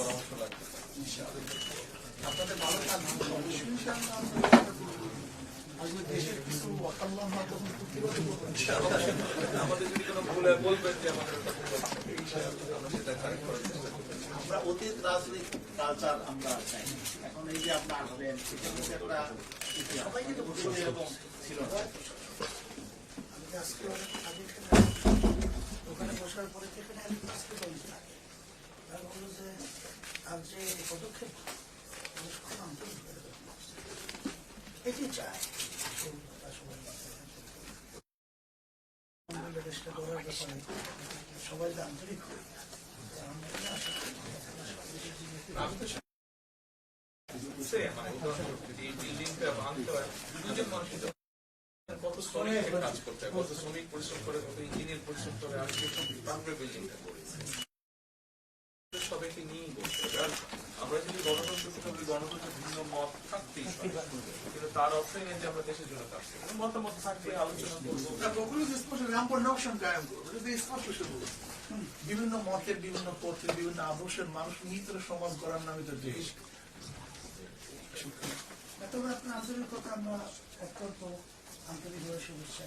পরামর্শ লাগবে। আপনাদের ভালো কাজ দেশের কিছু অকল্যাণ হয় তখন আমাদের যদি কোনো ভুল হয় বলবেন যে আমাদের আমরা সেটা কারেক্ট করার চেষ্টা করবো। আমরা অতীত রাজনৈতিক কালচার আমরা চাই। এখন এই যে আপনি আসবেন এটা কিন্তু একটা সবাই কিন্তু এরকম ছিল না। ওখানে বসার পরে এখানে বললো যে আর যে পদক্ষেপ এটি চায় চেষ্টা করার ব্যাপারে সবাই আন্তরিক হয়ে কত শ্রমিক কাজ করতে হয়, কত শ্রমিক পরিশ্রম করে, কত ইঞ্জিনিয়ার পরিশ্রম করে, আমি তারপরে বিল্ডিংটা করি। সবাইকে নিয়েই বলতে হবে। আর আমরা যদি গণতন্ত্র করি, গণতন্ত্রের ভিন্ন মত থাকতেই কিন্তু তার অর্থ নেই যে আমরা দেশের জন্য কাজ করি। মতামত থাকবে, আলোচনা করবো। বিভিন্ন মতের, বিভিন্ন পথের, বিভিন্ন আদর্শের মানুষ নিহিত সমাজ গড়ার নামে তো দেশ। তবে আপনার আন্তরিকতা আমরা অত্যন্ত আন্তরিকভাবে শুভেচ্ছা